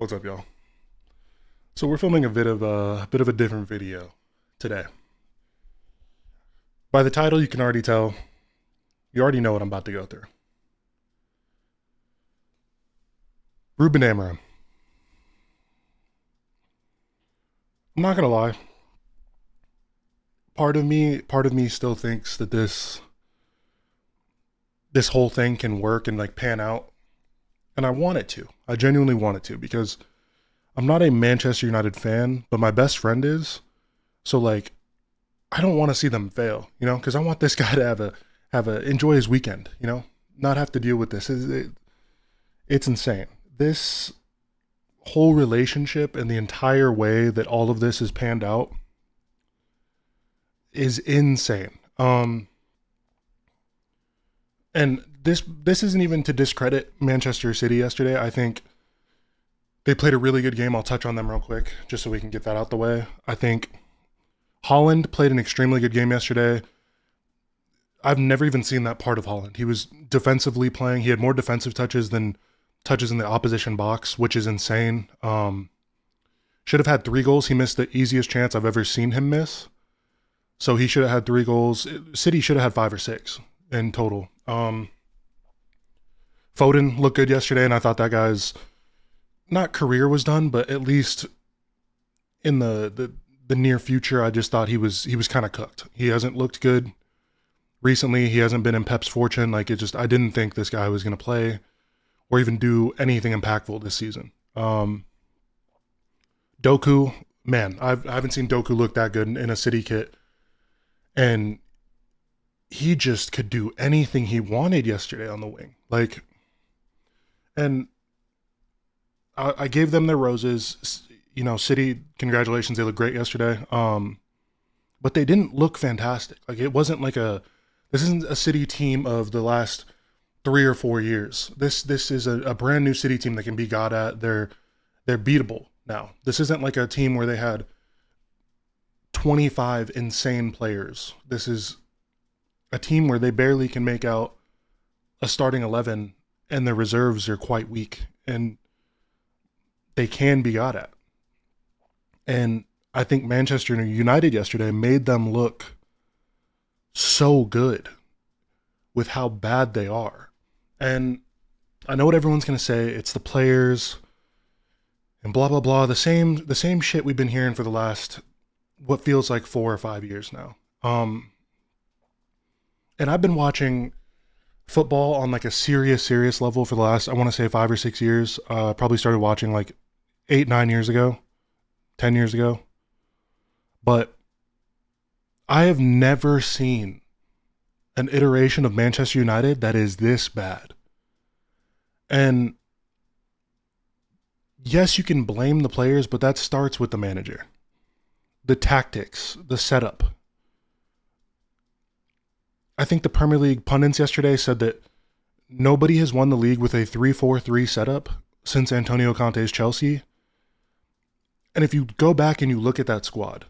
What's up, y'all? So we're filming a bit of a different video today. By the title, you can already tell. You already know what I'm about to go through. Ruben Amorim. I'm not gonna lie. Part of me still thinks that this whole thing can work and like pan out, and I want it to. I genuinely want it to because I'm not a Manchester United fan, but my best friend is. So like, I don't want to see them fail, because I want this guy to have a enjoy his weekend, not have to deal with this. It's insane. This whole relationship and the entire way that all of this is panned out is insane. And this isn't even to discredit Manchester City yesterday. I think they played a really good game. I'll touch on them real quick just so we can get that out the way. I think Holland played an extremely good game yesterday. I've never even seen that part of Holland. He was defensively playing. He had more defensive touches than touches in the opposition box, which is insane. Should have had 3 goals. He missed the easiest chance I've ever seen him miss. So he should have had 3 goals. City should have had 5 or 6 in total. Foden looked good yesterday, and I thought that guy's not career was done, but at least in the near future, I just thought he was kind of cooked. He hasn't looked good recently. He hasn't been in Pep's fortune. Like I didn't think this guy was going to play or even do anything impactful this season. Doku, man, I haven't seen Doku look that good in a City kit, and he just could do anything he wanted yesterday on the wing. Like, and I gave them their roses. City, congratulations, they looked great yesterday. But they didn't look fantastic. Like it wasn't like this isn't a City team of the last 3 or 4 years. This is a brand new City team that can be got at. They're beatable now. This isn't like a team where they had 25 insane players. This is a team where they barely can make out a starting 11, and their reserves are quite weak, and they can be got at. And I think Manchester United yesterday made them look so good with how bad they are. And I know what everyone's going to say. It's the players and blah, blah, blah. The same shit we've been hearing for the last, what feels like 4 or 5 years now. And I've been watching football on like a serious level for the last, I want to say 5 or 6 years. Probably started watching like 8, 9 years ago, 10 years ago. But I have never seen an iteration of Manchester United that is this bad. And yes, you can blame the players, but that starts with the manager. The tactics, the setup. I think the Premier League pundits yesterday said that nobody has won the league with a 3-4-3 setup since Antonio Conte's Chelsea. And if you go back and you look at that squad,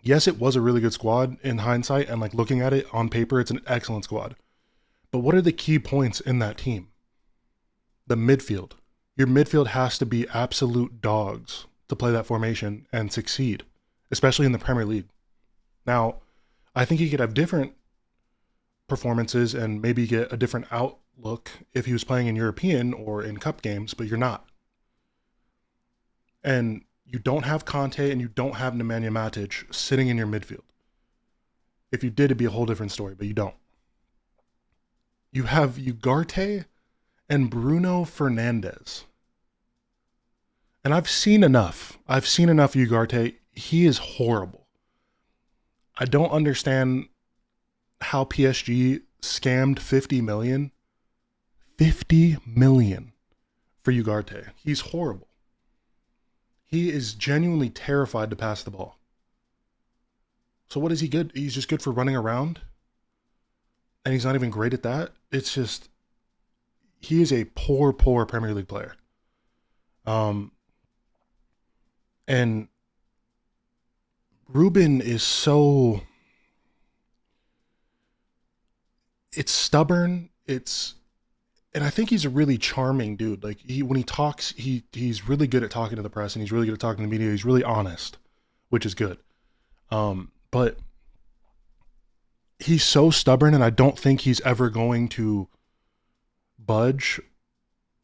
yes, it was a really good squad in hindsight, and like looking at it on paper, it's an excellent squad. But what are the key points in that team? The midfield. Your midfield has to be absolute dogs to play that formation and succeed, especially in the Premier League. Now, I think he could have different performances and maybe get a different outlook if he was playing in European or in cup games, but you're not. And you don't have Conte and you don't have Nemanja Matic sitting in your midfield. If you did, it'd be a whole different story, but you don't. You have Ugarte and Bruno Fernandes. And I've seen enough. Ugarte. He is horrible. I don't understand how PSG scammed 50 million. 50 million for Ugarte. He's horrible. He is genuinely terrified to pass the ball. So what is he good? He's just good for running around. And he's not even great at that. It's just, he is a poor Premier League player. And Ruben is so, it's stubborn. It's And I think he's a really charming dude. Like when he talks, he's really good at talking to the press and he's really good at talking to the media. He's really honest, which is good. But he's so stubborn, and I don't think he's ever going to budge.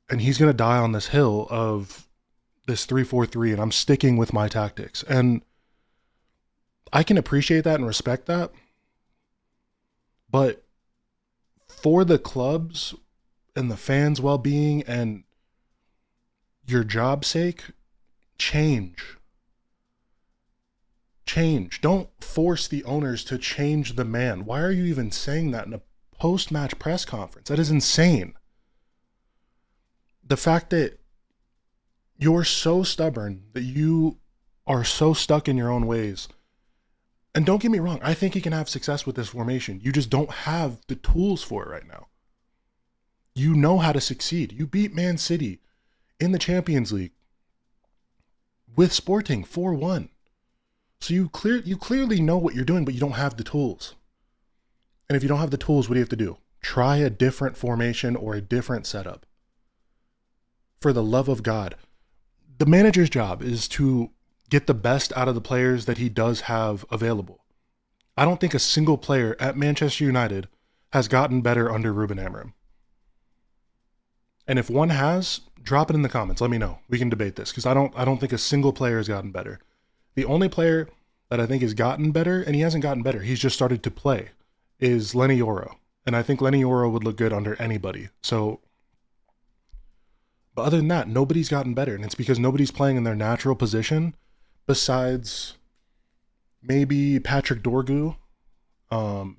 And he's going to die on this hill of this 3-4-3, and I'm sticking with my tactics. And I can appreciate that and respect that. But for the club's and the fans' well-being and your job's sake, change. Change. Don't force the owners to change the man. Why are you even saying that in a post-match press conference? That is insane. The fact that you're so stubborn, that you are so stuck in your own ways. And don't get me wrong, I think he can have success with this formation. You just don't have the tools for it right now. You know how to succeed. You beat Man City in the Champions League with Sporting 4-1. So you clearly know what you're doing, but you don't have the tools. And if you don't have the tools, what do you have to do? Try a different formation or a different setup. For the love of God. The manager's job is to get the best out of the players that he does have available. I don't think a single player at Manchester United has gotten better under Ruben Amorim. And if one has, drop it in the comments. Let me know. We can debate this because I don't think a single player has gotten better. The only player that I think has gotten better, and he hasn't gotten better, he's just started to play, is Lenny Yoro. And I think Lenny Yoro would look good under anybody. So, but other than that, nobody's gotten better. And it's because nobody's playing in their natural position besides maybe Patrick Dorgu. And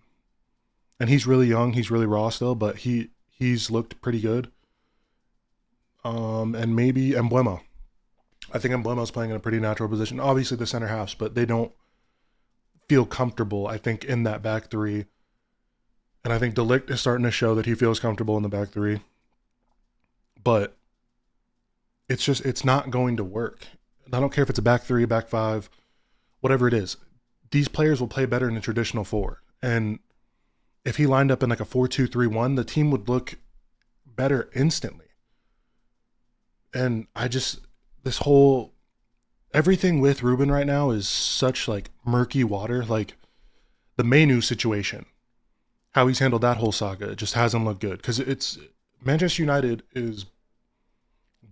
he's really young. He's really raw still, but he's looked pretty good. And maybe Embuemo. I think Embuemo's playing in a pretty natural position. Obviously the center halves, but they don't feel comfortable, I think, in that back three. And I think De Ligt is starting to show that he feels comfortable in the back three. But it's not going to work. I don't care if it's a back three, back five, whatever it is. These players will play better in a traditional four. And if he lined up in like a 4-2-3-1, the team would look better instantly. And everything with Ruben right now is such like murky water. Like the Mainu situation, how he's handled that whole saga, it just hasn't looked good. Because Manchester United is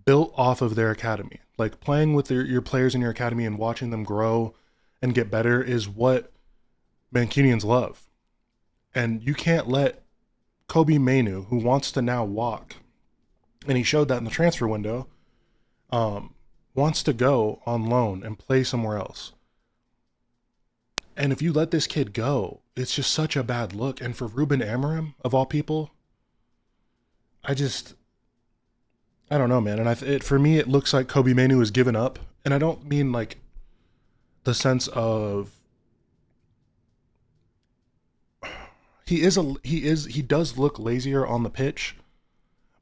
built off of their academy. Like playing with your players in your academy and watching them grow and get better is what Mancunians love. And you can't let Kobe Mainu, who wants to now walk, and he showed that in the transfer window, wants to go on loan and play somewhere else. And if you let this kid go, it's just such a bad look. And for Ruben Amorim, of all people, I don't know, man. And for me, it looks like Kobe Mainu has given up. And I don't mean like the sense of he does look lazier on the pitch,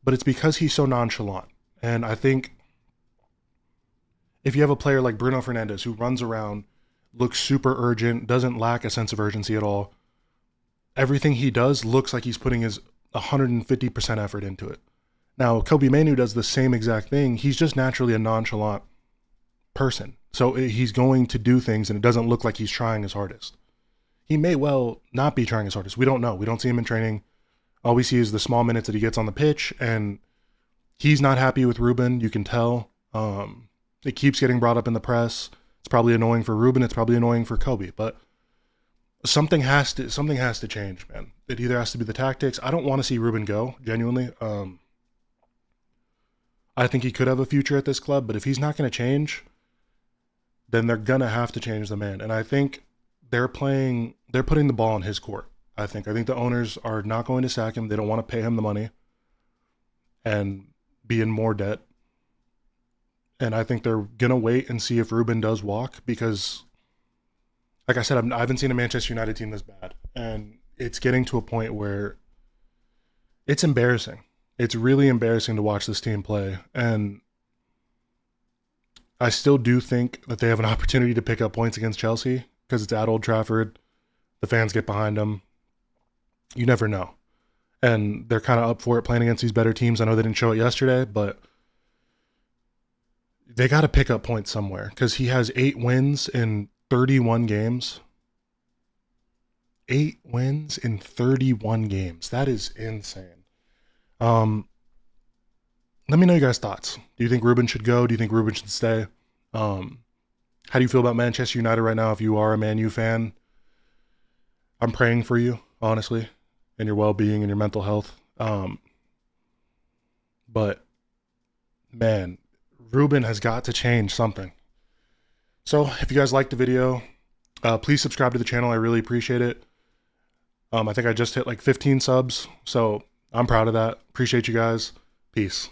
but it's because he's so nonchalant. And I think if you have a player like Bruno Fernandes who runs around, looks super urgent, doesn't lack a sense of urgency at all, everything he does looks like he's putting his 150% effort into it. Now, Kobe Mainu does the same exact thing. He's just naturally a nonchalant person. So he's going to do things and it doesn't look like he's trying his hardest. He may well not be trying his hardest. We don't know. We don't see him in training. All we see is the small minutes that he gets on the pitch, and he's not happy with Ruben. You can tell. It keeps getting brought up in the press. It's probably annoying for Ruben. It's probably annoying for Kobe. But something has to change, man. It either has to be the tactics. I don't want to see Ruben go, genuinely. I think he could have a future at this club, but if he's not going to change, then they're going to have to change the man. And I think they're putting the ball in his court. I think the owners are not going to sack him. They don't want to pay him the money and be in more debt. And I think they're going to wait and see if Ruben does walk because, like I said, I haven't seen a Manchester United team this bad. And it's getting to a point where it's embarrassing. It's really embarrassing to watch this team play. And I still do think that they have an opportunity to pick up points against Chelsea because it's at Old Trafford. The fans get behind them. You never know. and they're kind of up for it playing against these better teams. I know they didn't show it yesterday, but they got to pick up points somewhere because he has 8 wins in 31 games. 8 wins in 31 games. That is insane. Let me know your guys' thoughts. Do you think Ruben should go? Do you think Ruben should stay? How do you feel about Manchester United right now? If you are a Man U fan, I'm praying for you, honestly, and your well-being and your mental health. But man, Ruben has got to change something. So if you guys liked the video, please subscribe to the channel. I really appreciate it. I think I just hit like 15 subs, so I'm proud of that. Appreciate you guys. Peace.